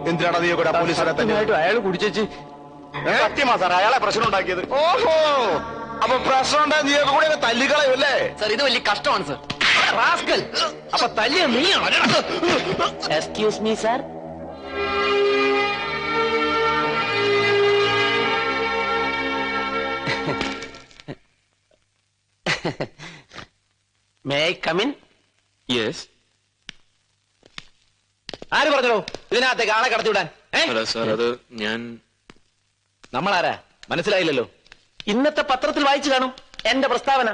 എന്തിനാണ് നീ കൂടെ പോലീസുകാരെ തന്നെയായിട്ട് അയാൾ കുടിച്ചേച്ച് സത്യമാ സാർ അയാളെ പ്രശ്നം ഉണ്ടാക്കിയത്. ഓഹോ, അപ്പൊ പ്രശ്നം ഉണ്ടായ നീയൊക്കെ കൂടെ തല്ലിക്കളയല്ലേ സാർ? ഇത് വലിയ കഷ്ടമാണ് സാർ. റാസ്കൽ, അപ്പൊ തല്ലിയ നീയാണ്. Excuse me sir. May I come in? Yes. ആര് പറഞ്ഞോ ഇതിനകത്തേക്ക് ആളെ കടത്തിവിടാൻ? സാർ അത് ഞാൻ. നമ്മളാരാ മനസ്സിലായില്ലല്ലോ. ഇന്നത്തെ പത്രത്തിൽ വായിച്ചു കാണും എന്റെ പ്രസ്താവന.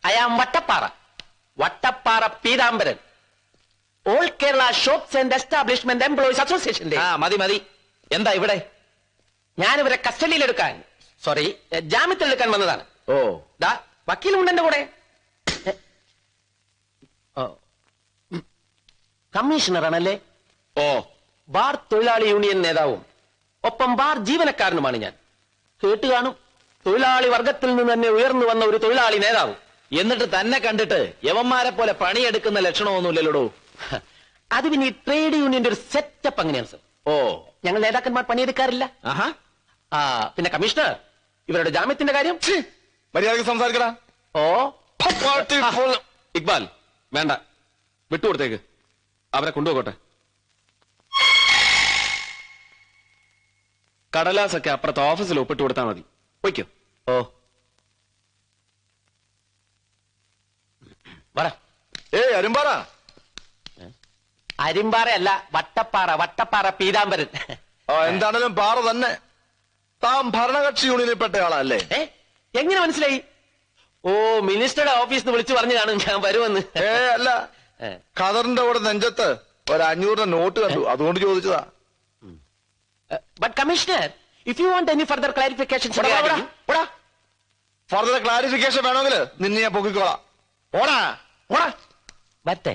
I am Vattappara, Vattappara Peethambaran, all Kerala shops and establishment employees അസോസിയേഷന്റെ. മതി മതി. എന്താ ഇവിടെ? ഞാനിവരെ കസ്റ്റഡിയിലെടുക്കാൻ, സോറി, ജാമ്യത്തിലെടുക്കാൻ വന്നതാണ്. ഓ, ദാ വക്കീലുണ്ട് എന്റെ കൂടെ. കമ്മീഷണറാണല്ലേ? ഓ, ബാർ തൊഴിലാളി യൂണിയൻ നേതാവും ഒപ്പം ബാർ ജീവനക്കാരനുമാണ് ഞാൻ. കേട്ട് കാണും, തൊഴിലാളി വർഗത്തിൽ നിന്ന് തന്നെ ഉയർന്നു വന്ന ഒരു തൊഴിലാളി നേതാവും. എന്നിട്ട് തന്നെ കണ്ടിട്ട് യവന്മാരെ പോലെ പണിയെടുക്കുന്ന ലക്ഷണമൊന്നുമില്ലല്ലോ. അത് പിന്നെ ഈ ട്രേഡ് യൂണിയന്റെ ഒരു സെറ്റപ്പ് അങ്ങനെയാണ് സർ. ഓ, ഞങ്ങൾ നേതാക്കന്മാർ പണിയെടുക്കാറില്ല. പിന്നെ കമ്മീഷണർ, ഇവരുടെ ജാമ്യത്തിന്റെ കാര്യം മര്യാദക്ക് സംസാരിക്കടാ. ഓ, ഇക്ബാൽ വേണ്ട, വിട്ടുകൊടുത്തേക്ക്. അവരെ കൊണ്ടുപോകട്ടെ. കടലാസൊക്കെ അപ്പുറത്ത് ഓഫീസിൽ ഒപ്പിട്ട് കൊടുത്താൽ മതി. പൊയ്ക്കോ. ഓ, പറ. അരുമ്പാറ. അരിമ്പാറയല്ല, വട്ടപ്പാറ, വട്ടപ്പാറ പീതാംബരൻ. എന്താണേലും പാറ തന്നെ. താൻ ഭരണകക്ഷി യൂണിയനിൽപ്പെട്ട ആളല്ലേ? എങ്ങനെ മനസ്സിലായി? ഓ, മിനിസ്റ്ററുടെ ഓഫീസിൽ നിന്ന് വിളിച്ചു പറഞ്ഞു കാണും ഞാൻ വരുമെന്ന്. അല്ല, ഖദറിന്റെ കൂടെ നെഞ്ചത്ത് ഒരു 500 നോട്ട് കണ്ടു, അതുകൊണ്ട് ചോദിച്ചതാ. But commissioner, if you want any further clarification. Further clarification വേണമെങ്കിൽ നിന്നെ ഞാൻ പൊക്കിക്കോളാം. ഓടാ ഓടാ. വരട്ടെ.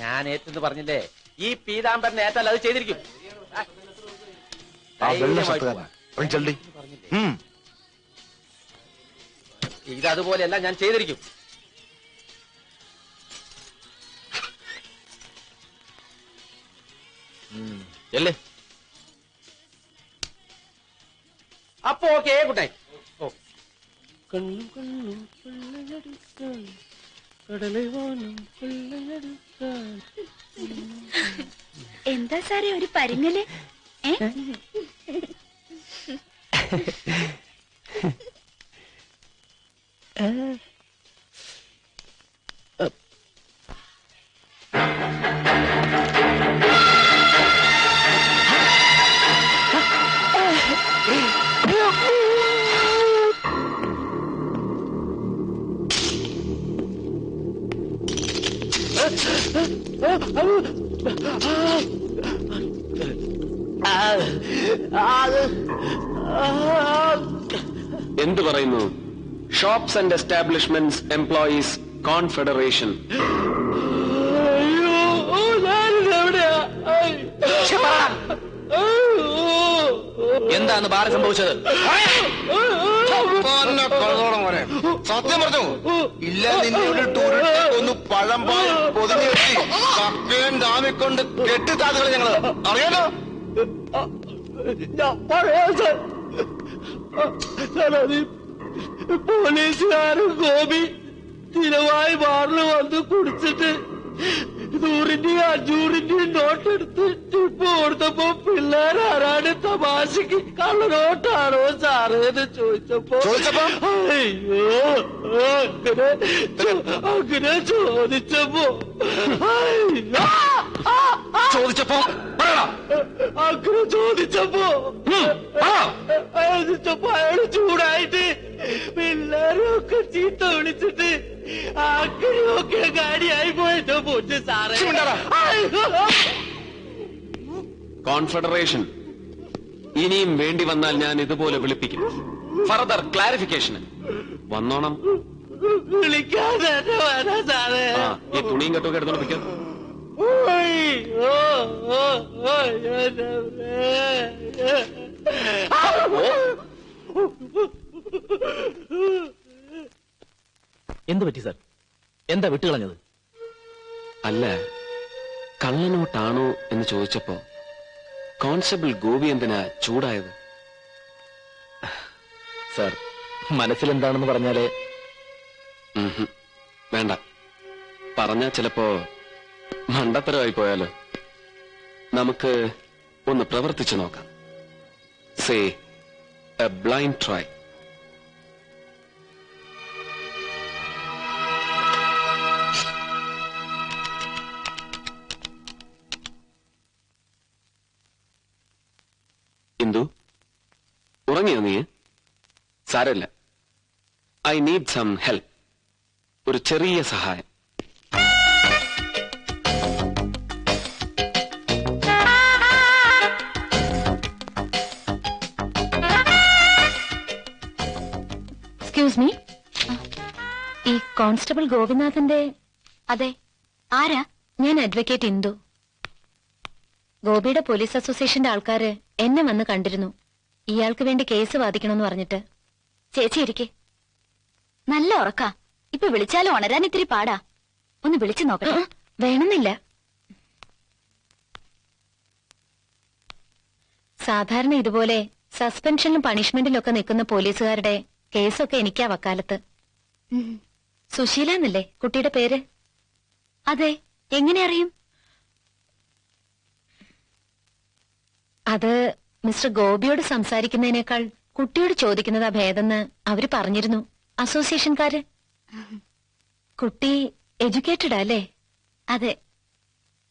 ഞാൻ ഏറ്റെന്ന് പറഞ്ഞില്ലേ, ഈ പീതാംബരനെ ഏറ്റാൽ അത് ചെയ്തിരിക്കും. ഇതതുപോലെയല്ല, ഞാൻ ചെയ്തിരിക്കും. അല്ലേ? അപ്പൊ ഓക്കെ, ഗുഡ് നൈറ്റ്. ഓ, കണ്ണും കണ്ണും കൊള്ളയടിക്കാൻ, കടലവാനം കൊള്ളയടിക്കാൻ. എന്താ സാറേ ഒരു പരിങ്ങല്? എന്തു പറയുന്നു? Shops and establishments employees confederation. എന്താണ് ബാറ് സംഭവിച്ചത്? സത്യം പറഞ്ഞു ഇല്ല, നിന്നെ ടൂറിട്ട് ഒന്ന് പഴംപാൽ പൊതിഞ്ഞു വെട്ടി കക്കയും ഡാമിക്കൊണ്ട് കെട്ടിത്താത്തുകൾ ഞങ്ങള് അറിയാലോ. പോലീസുകാരും ഗോപി സ്ഥിരമായി ബാറിൽ വന്ന് കുടിച്ചിട്ട് 100ന്റെയും 500ന്റെയും നോട്ടെടുത്ത് ടിപ്പ് കൊടുത്തപ്പോ പിള്ളേരാരാണ് തമാശക്ക് കള്ളനോട്ടാണോ സാറേ എന്ന് ചോദിച്ചപ്പോ അയ്യോ അങ്ങനെ ചോദിച്ചപ്പോ അയ്യോ ചോദിച്ചപ്പോ പറയടാ. അങ്ങനെ ചോദിച്ചപ്പോ അയാള് ചൂടായിട്ട് പിള്ളേരൊക്കെ ചീത്ത വിളിച്ചിട്ട് അങ്ങനെയൊക്കെ കാര്യായി പോയിട്ടോ പൊന്നു സാറേ. കോൺഫെഡറേഷൻ ഇനിയും വേണ്ടി വന്നാൽ ഞാൻ ഇതുപോലെ വിളിപ്പിക്കും. ഫർദർ ക്ലാരിഫിക്കേഷന് വന്നോണം. വിളിക്കാതെ വേണ സാറേ. ഈ തുണിയും കെട്ടൊക്കെ എടുത്തോണ്ട് പിടിക്കാം. എന്ത് പറ്റി സാർ? എന്താ വിട്ടുകളഞ്ഞത്? അല്ല, കള്ളനോട്ടാണോ എന്ന് ചോദിച്ചപ്പോ കോൺസ്റ്റബിൾ ഗോപി എന്തിനാ ചൂടായത്? സാർ, മനസ്സിലെന്താണെന്ന് പറഞ്ഞാലേ. വേണ്ട, പറഞ്ഞാ ചിലപ്പോ മണ്ടത്തരമായി പോയാലോ. നമുക്ക് ഒന്ന് പ്രവർത്തിച്ചു നോക്കാം. Say A blind try. Indu, ഉറങ്ങിയോ നീ? സാരമില്ല, ഐ നീഡ് സം ഹെൽപ്പ്. ഒരു ചെറിയ സഹായം. എക്സ്ക്യൂസ് മീ, ഈ കോൺസ്റ്റബിൾ ഗോപിനാഥന്റെ? അതെ, ആരാ? ഞാൻ അഡ്വക്കേറ്റ് ഇന്ദു. ഗോപിയുടെ പോലീസ് അസോസിയേഷന്റെ ആൾക്കാര് എന്നെ വന്ന് കണ്ടിരുന്നു, ഇയാൾക്ക് വേണ്ടി കേസ് വാദിക്കണമെന്ന് പറഞ്ഞിട്ട്. ചേച്ചി ഇരിക്കെ. നല്ല ഉറക്കാ. ഇപ്പൊ വിളിച്ചാലും ഉണരാൻ ഇത്തിരി പാടാ. ഒന്ന് വിളിച്ചു നോക്കാം. വേണമെന്നില്ല. സാധാരണ ഇതുപോലെ സസ്പെൻഷനിലും പണിഷ്മെന്റിലും ഒക്കെ നിൽക്കുന്ന പോലീസുകാരുടെ കേസൊക്കെ എനിക്കാ വക്കാലത്ത്. സുശീല എന്നല്ലേ കുട്ടിയുടെ പേര്? അതെ. എങ്ങനെ അറിയും? അത് മിസ്റ്റർ ഗോപിയോട് സംസാരിക്കുന്നതിനേക്കാൾ കുട്ടിയോട് ചോദിക്കുന്നതാ ഭേദമെന്ന് അവര് പറഞ്ഞിരുന്നു, അസോസിയേഷൻകാര്. കുട്ടി എഡ്യൂക്കേറ്റഡ് അല്ലേ? അതെ.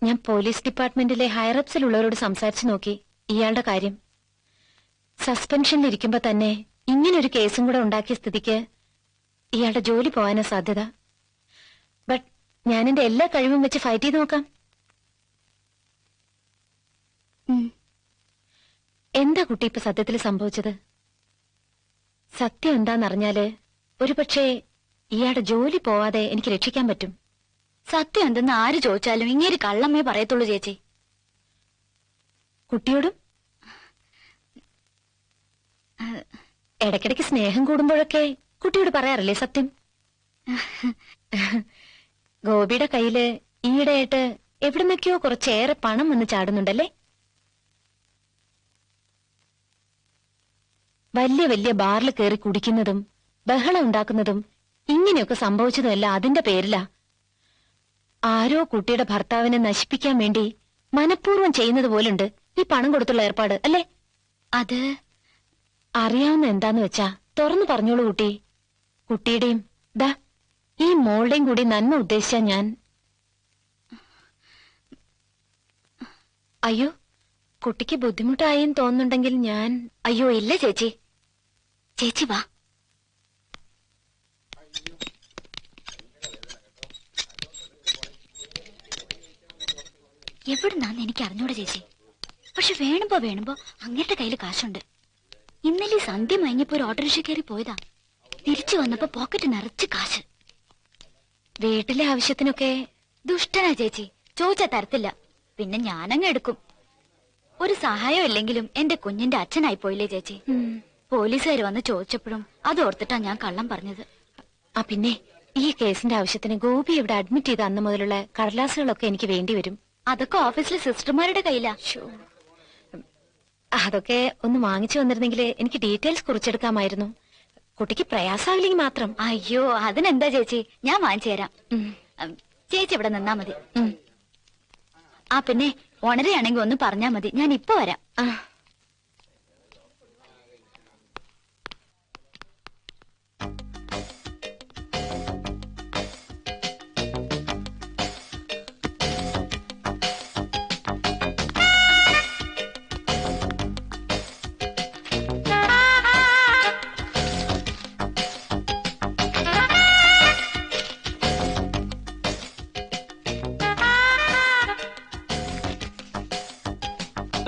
ഞാൻ പോലീസ് ഡിപ്പാർട്ട്മെന്റിലെ ഹയറപ്സിലുള്ളവരോട് സംസാരിച്ചു നോക്കി ഇയാളുടെ കാര്യം. സസ്പെൻഷനിലിരിക്കുമ്പോ തന്നെ ഇങ്ങനൊരു കേസും കൂടെ ഉണ്ടാക്കിയ സ്ഥിതിക്ക് ഇയാളുടെ ജോലി പോകാനാ സാധ്യത. ബട്ട് ഞാനെന്റെ എല്ലാ കഴിവും വെച്ച് ഫൈറ്റ് ചെയ്ത് നോക്കാം. എന്താ കുട്ടി ഇപ്പൊ സത്യത്തിൽ സംഭവിച്ചത്? സത്യം എന്താന്നറിഞ്ഞാല് ഒരുപക്ഷെ ഇയാളുടെ ജോലി പോവാതെ എനിക്ക് രക്ഷിക്കാൻ പറ്റും. സത്യം എന്തെന്ന് ആര് ചോദിച്ചാലും ഇങ്ങേര് കള്ളമ്മേ പറയത്തുള്ളൂ ചേച്ചി. കുട്ടിയോടും ഇടയ്ക്കിടയ്ക്ക് സ്നേഹം കൂടുമ്പോഴൊക്കെ കുട്ടിയോട് പറയാറില്ലേ സത്യം? ഗോപിയുടെ കയ്യില് ഈയിടെയായിട്ട് എവിടുന്നൊക്കെയോ കുറച്ചേറെ പണം വന്ന് ചാടുന്നുണ്ടല്ലേ? വലിയ വലിയ ബാറിൽ കയറി കുടിക്കുന്നതും ബഹളം ഉണ്ടാക്കുന്നതും ഇങ്ങനെയൊക്കെ സംഭവിച്ചതുമല്ല അതിന്റെ പേരിലാ. ആരോ കുട്ടിയുടെ ഭർത്താവിനെ നശിപ്പിക്കാൻ വേണ്ടി മനഃപൂർവ്വം ചെയ്യുന്നത് പോലുണ്ട് ഈ പണം കൊടുത്തുള്ള ഏർപ്പാട്, അല്ലേ? അത് അറിയാവുന്ന എന്താന്ന് വെച്ചാ തുറന്നു പറഞ്ഞോളൂ കുട്ടി. കുട്ടിയുടെയും ദാ ഈ മോളുടെയും കൂടി നന്മ ഉദ്ദേശിച്ച ഞാൻ. അയ്യോ, കുട്ടിക്ക് ബുദ്ധിമുട്ടായെന്ന് തോന്നുന്നുണ്ടെങ്കിൽ ഞാൻ. അയ്യോ ഇല്ല ചേച്ചി. ചേച്ചി വാ. എവിടുന്നാന്ന് എനിക്ക് അറിഞ്ഞൂടെ ചേച്ചി. പക്ഷെ വേണുമ്പോ അങ്ങേരുടെ കയ്യിൽ കാശുണ്ട്. ഇന്നലെ സന്ധ്യ മയങ്ങിയപ്പോ ഒരു ഓട്ടോറിക്ഷ കയറി പോയതാ. തിരിച്ചു വന്നപ്പോ പോക്കറ്റ് നിറച്ച് കാശ്. വീട്ടിലെ ആവശ്യത്തിനൊക്കെ. ദുഷ്ടനാ ചേച്ചി, ചോദിച്ചാ തരത്തില്ല. പിന്നെ ഞാനങ്ങ് എടുക്കും. ഒരു സഹായം ഇല്ലെങ്കിലും എന്റെ കുഞ്ഞിന്റെ അച്ഛനായി പോയില്ലേ ചേച്ചി. പോലീസുകാർ വന്ന് ചോദിച്ചപ്പോഴും അതോർത്തിട്ടാ ഞാൻ കള്ളം പറഞ്ഞത്. പിന്നെ ഈ കേസിന്റെ ആവശ്യത്തിന് ഗോപി ഇവിടെ അഡ്മിറ്റ് ചെയ്ത അന്ന് മുതലുള്ള കടലാസുകളൊക്കെ എനിക്ക് വേണ്ടി വരും. അതൊക്കെ ഓഫീസിലെ സിസ്റ്റർമാരുടെ കയ്യിലാ. അതൊക്കെ ഒന്ന് വാങ്ങിച്ചു വന്നിരുന്നെങ്കിൽ എനിക്ക് ഡീറ്റെയിൽസ് കുറിച്ചെടുക്കാമായിരുന്നു. കുട്ടിക്ക് പ്രയാസാവില്ലെങ്കിൽ മാത്രം. അയ്യോ അതിനെന്താ ചേച്ചി, ഞാൻ വാങ്ങിച്ചു തരാം. ചേച്ചി ഇവിടെ നിന്നാ മതി. പിന്നെ ഉണരയാണെങ്കിൽ ഒന്ന് പറഞ്ഞാ മതി, ഞാൻ ഇപ്പൊ വരാം.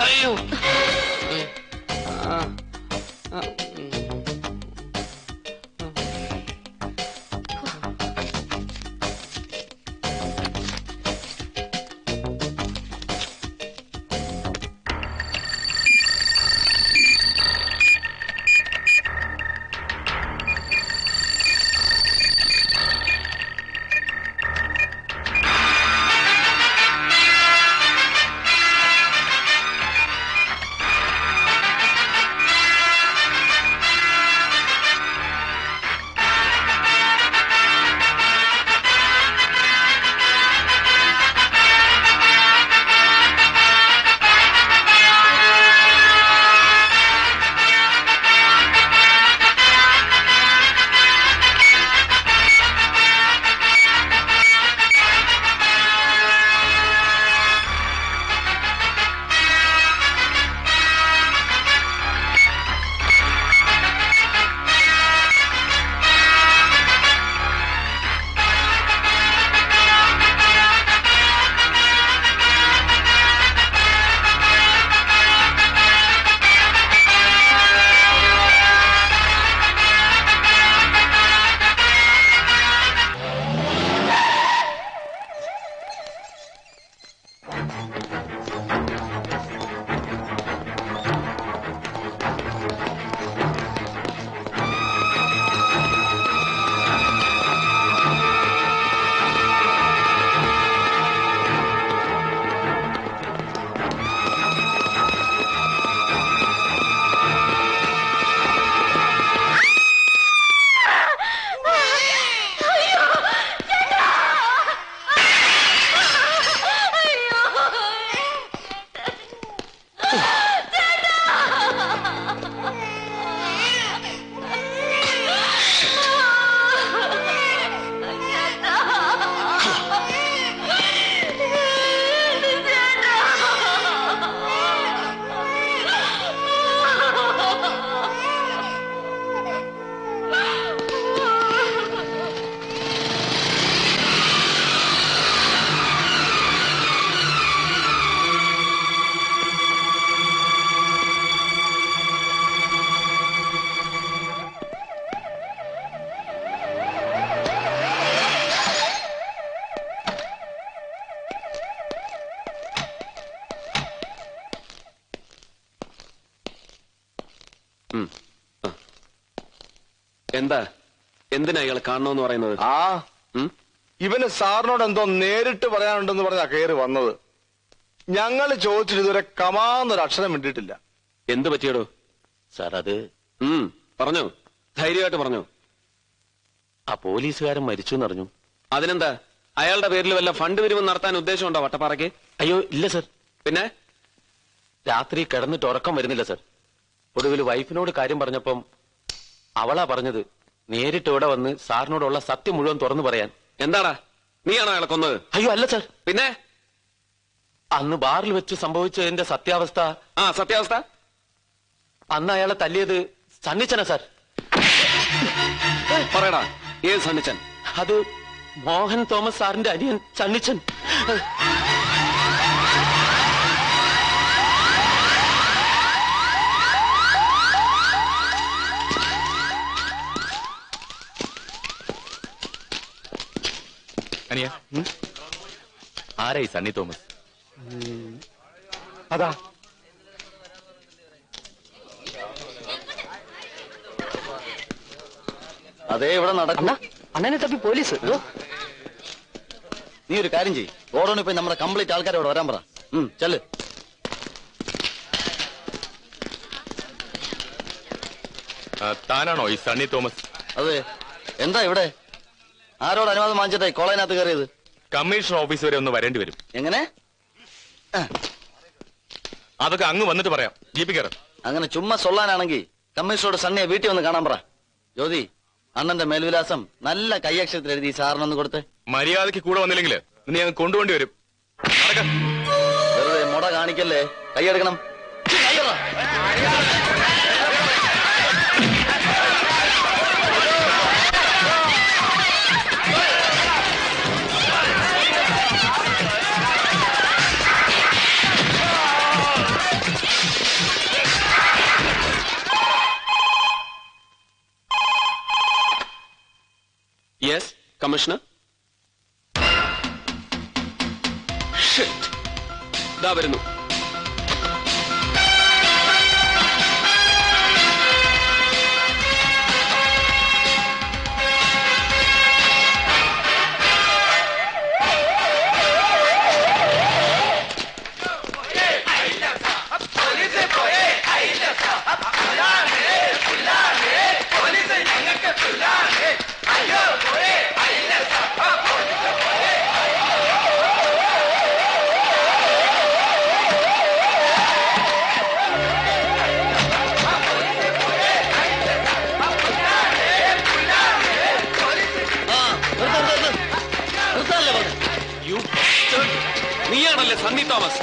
അയ്യോ. എന്താ എന്തിനാ ഇയാൾ കാണണമെന്ന് പറയുന്നത്? ആ ഇവന് സാറിനോട് എന്തോ നേരിട്ട് പറയാനുണ്ടെന്ന് പറഞ്ഞാ കയറി വന്നത്. ഞങ്ങൾ ചോദിച്ചിട്ട് ഇതുവരെ കമാന്നൊരു അക്ഷരം വേണ്ടിയിട്ടില്ല. എന്ത് പറ്റിയടോ? സാർ അത് പറഞ്ഞോ, ധൈര്യമായിട്ട് പറഞ്ഞോ. ആ പോലീസുകാരൻ മരിച്ചു എന്നറിഞ്ഞു. അതിനെന്താ, അയാളുടെ പേരിൽ വല്ല ഫണ്ട് പിരിവ് നടത്താൻ ഉദ്ദേശമുണ്ടോ വട്ടപ്പാറയ്ക്ക്? അയ്യോ ഇല്ല സർ. പിന്നെ രാത്രി കിടന്നിട്ട് ഉറക്കം വരുന്നില്ല സർ. ഒടുവിൽ വൈഫിനോട് കാര്യം പറഞ്ഞപ്പം അവളാ പറഞ്ഞത് നേരിട്ട് ഇവിടെ വന്ന് സാറിനോടുള്ള സത്യം മുഴുവൻ തുറന്നു പറയാൻ. എന്താടാ, നീയാണോ അയാളെ കൊന്നത്? അയ്യോ അല്ല സർ. പിന്നെ അന്ന് ബാറിൽ വെച്ച് സംഭവിച്ചതിന്റെ സത്യാവസ്ഥ. സത്യാവസ്ഥ അന്ന് അയാളെ തല്ലിയത് സണ്ണിച്ചനാ സാർ. പറയടാ, ഏത് സണ്ണിച്ചൻ? അത് മോഹൻ തോമസ് സാറിന്റെ അനിയൻ സണ്ണിച്ചൻ. അനിയ, ആരായി സണ്ണി തോമസ്? അതാ അതേ ഇവിടെ നടക്കുന്ന അണ്ണനെ തപ്പി പോലീസ്. നീ ഒരു കാര്യം ചെയ്യ്, ഗോഡൌണിൽ പോയി നമ്മുടെ കംപ്ലീറ്റ് ആൾക്കാരെ ഇവിടെ വരാൻ പറ. ചെല്ല്. താനാണോ ഈ സണ്ണി തോമസ്? അതെ. എന്താ ഇവിടെ? ആരോട് അനുവാദം വാങ്ങിച്ചിട്ടായി കോളേജിനകത്ത് കയറിയത്? കമ്മീഷണർ ഓഫീസ് വരെ ഒന്ന് വരേണ്ടി വരും. എങ്ങനെ? അതൊക്കെ അങ്ങ് വന്നിട്ട് പറയാം. ജീപ്പ് കയറും. അങ്ങനെ ചുമ്മാ സൊല്ലാനാണെങ്കിൽ കമ്മീഷണറോട് സണ്ണിയെ വീട്ടിൽ വന്ന് കാണാൻ പറ. ജ്യോതി, അണ്ണന്റെ മേൽവിലാസം നല്ല കൈയക്ഷരത്തിൽ എഴുതി സാറിനൊന്ന് കൊടുത്ത്. മര്യാദയ്ക്ക് കൂടെ വന്നില്ലെങ്കിൽ നീ അങ്ങ് കൊണ്ടുപോണ്ടി വരും. വെറുതെ മുട കാണിക്കല്ലേ, കൈയെടുക്കണം. കമ്മീഷണർ ഇതാ വരുന്നു. നീയാണല്ലേ സണ്ണി തോമസ്?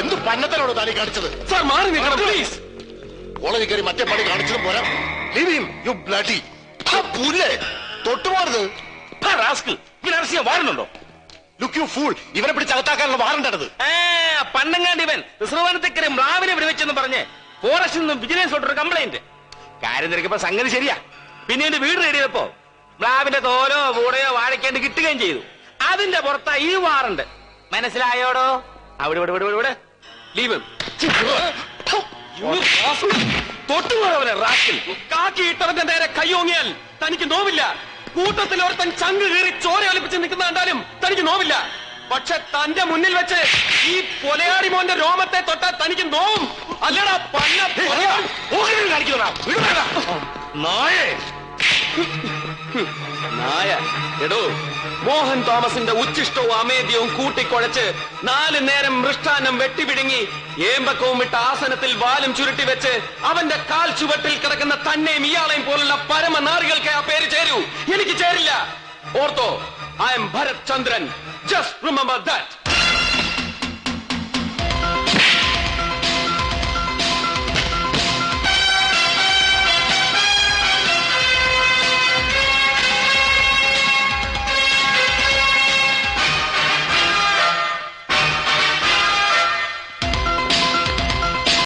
എന്ത് പന്നത്തനോട് താലി കാണിച്ചത്? സാർ മാറി നിൽക്കണം പ്ലീസ്. കോളേജിൽ കയറി മറ്റേ പണി കാണിച്ചതും പോരാ. Leave him, you bloody. പുല്ലേ തൊട്ടുപോകരുത്. വാറണ്ടുണ്ടോ? Look you fool. ഇവനെ പിടിച്ച് അകത്താക്കാനുള്ള വാറണ്ടാണത്. പണ്ടങ്ങാണ്ട് ഇവൻ റിസർവാനത്തേക്കരെ മ്ലാവിനെ വിടുവെച്ചെന്ന് പറഞ്ഞ് ഫോറസ്റ്റിൽ നിന്നും വിജിലൻസ് ഒരു കംപ്ലൈന്റ്. കാര്യം തിരക്കിയപ്പോ സംഗതി ശരിയാ. പിന്നെ എന്റെ വീട് റെഡി ചെയ്തപ്പോ മ്ലാവിന്റെ തോലോ കൂടെയോ വാഴയ്ക്കേണ്ടി കിട്ടുകയും ചെയ്തു. അതിന്റെ പുറത്താ ഈ വാറണ്ട്. മനസ്സിലായോടോ? അവിടെ ഇവിടെ ഇവിടെ ഇവിടെ ലീവ് തൊട്ടുപോയവനെ റാക്കിൽ കാക്കി ഇട്ടവന്റെ നേരെ കൈയോങ്ങിയാൽ തനിക്ക് നോവില്ല. കൂട്ടത്തിൽ ഒരുത്തൻ ചങ്ക് കീറി ചോര ഒലിപ്പിച്ച് നിൽക്കുന്ന കണ്ടാലും തനിക്ക് നോവില്ല. പക്ഷെ തന്റെ മുന്നിൽ വെച്ച് ഈ പൊലയാടി മോന്റെ രോമത്തെ തൊട്ടാൽ തനിക്ക് നോവും. അല്ലടാ പന്ന നായ. എടോ, മോഹൻ തോമസിന്റെ ഉച്ചിഷ്ടവും അമേദ്യവും കൂട്ടിക്കുഴച്ച് 4 നേരം മൃഷ്ടാന്നം വെട്ടിപിടുങ്ങി ഏമ്പക്കവും ഇട്ട ആസനത്തിൽ വാലും ചുരുട്ടി വെച്ച് അവന്റെ കാൽ ചുവട്ടിൽ കിടക്കുന്ന തന്നെയും ഇയാളെയും പോലുള്ള പരമനാറികൾക്ക് ആ പേര് ചേരൂ. എനിക്ക് ചേരില്ല. ഓർത്തോ, I am Bharat Chandran. Just remember that.